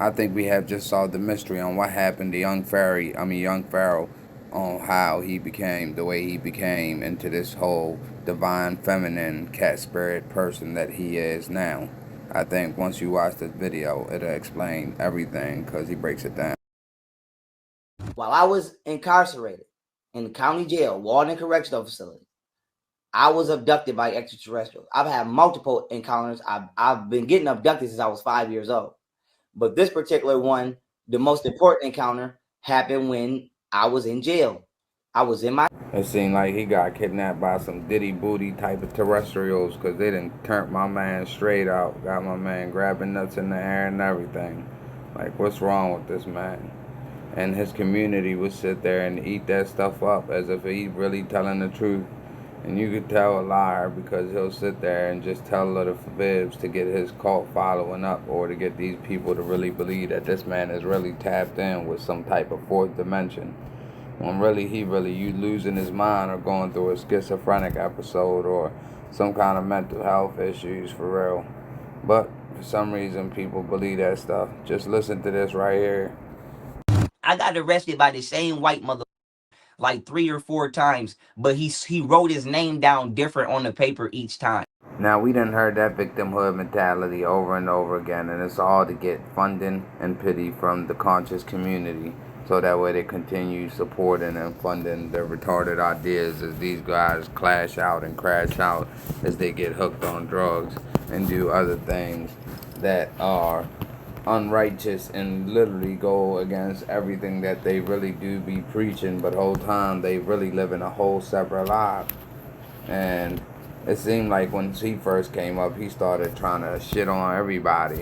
I think we have just solved the mystery on what happened to young Pharaoh, on how he became the way he became into this whole divine feminine cat spirit person that he is now. I think once you watch this video, it'll explain everything because he breaks it down. While I was incarcerated in the county jail, Walden Correctional Facility, I was abducted by extraterrestrials. I've had multiple encounters. I've been getting abducted since I was 5 years old. But this particular one, the most important encounter, happened when I was in jail. I was in my... It seemed like he got kidnapped by some diddy booty type of terrestrials because they done turned my man straight out. Got my man grabbing nuts in the air and everything. Like, what's wrong with this man? And his community would sit there and eat that stuff up as if he really telling the truth. And you could tell a liar because he'll sit there and just tell little fibs to get his cult following up, or to get these people to really believe that this man is really tapped in with some type of fourth dimension. When really you losing his mind or going through a schizophrenic episode or some kind of mental health issues for real. But for some reason people believe that stuff. Just listen to this right here. I got arrested by the same white mother like 3 or 4 times, but he wrote his name down different on the paper each time. Now, we done heard that victimhood mentality over and over again, and it's all to get funding and pity from the conscious community, so that way they continue supporting and funding their retarded ideas as these guys clash out and crash out as they get hooked on drugs and do other things that are unrighteous and literally go against everything that they really do be preaching, but the whole time they really live in a whole separate life. And it seemed like when he first came up, he started trying to shit on everybody.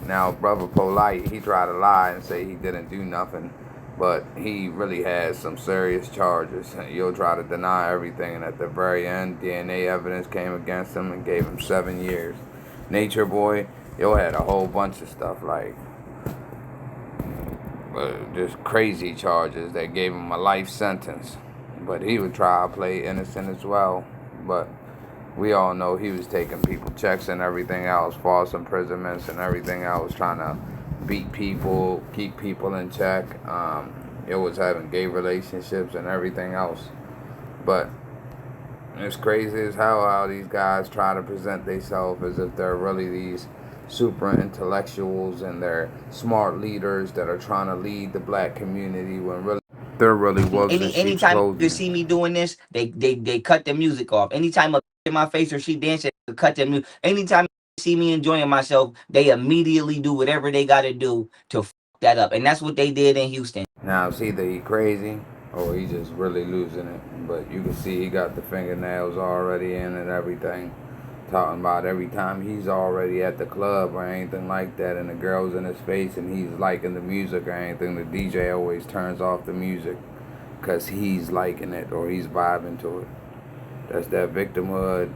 Now, Brother Polite, he tried to lie and say he didn't do nothing, but he really has some serious charges. You'll try to deny everything, and at the very end, DNA evidence came against him and gave him 7 years. Nature Boy, yo had a whole bunch of stuff, like just crazy charges that gave him a life sentence. But he would try to play innocent as well. But we all know he was taking people checks and everything else, false imprisonments and everything else, trying to beat people, keep people in check. It was having gay relationships and everything else. But it's crazy as hell how these guys try to present themselves as if they're really these super intellectuals and they're smart leaders that are trying to lead the black community, when really they're really wolves in sheep's Anytime clothing. you see me doing this, they cut the music off. Anytime a in my face or she dancing, they cut the music. Anytime you see me enjoying myself, they immediately do whatever they got to do to f that up. And that's what they did in Houston. Now it's either he crazy or he just really losing it. But you can see he got the fingernails already in and everything. Talking about every time he's already at the club or anything like that, and the girl's in his face and he's liking the music or anything, the DJ always turns off the music because he's liking it or he's vibing to it. That's that victimhood.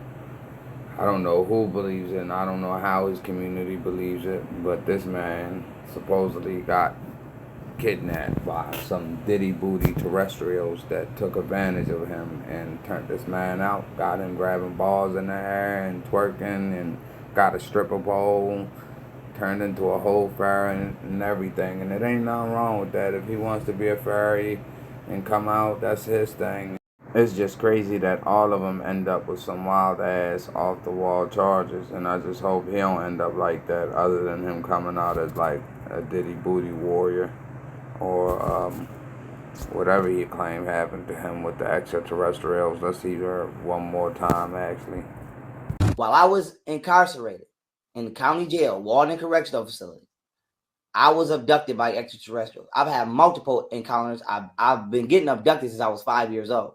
I don't know who believes it, and I don't know how his community believes it, but this man supposedly got kidnapped by some diddy booty terrestrials that took advantage of him and turned this man out. Got him grabbing balls in the air and twerking, and got a stripper pole, turned into a whole fairy and everything. And it ain't nothing wrong with that. If he wants to be a fairy and come out, that's his thing. It's just crazy that all of them end up with some wild ass off the wall charges, and I just hope he don't end up like that, other than him coming out as like a diddy booty warrior, or whatever he claimed happened to him with the extraterrestrials. Let's see her one more time, actually. While I was incarcerated in the county jail, Walden Correctional Facility, I was abducted by extraterrestrials. I've had multiple encounters. I've been getting abducted since I was 5 years old.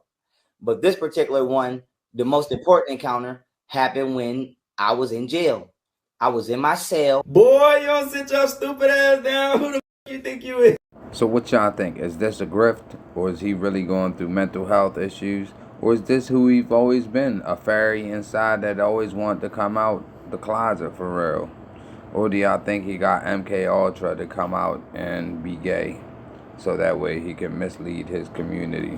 But this particular one, the most important encounter, happened when I was in jail. I was in my cell. Boy, you don't sit your stupid ass down. Who the f you think you is? So what y'all think? Is this a grift, or is he really going through mental health issues? Or is this who he's always been, a fairy inside that always wanted to come out the closet for real? Or do y'all think he got MK Ultra to come out and be gay, so that way he can mislead his community?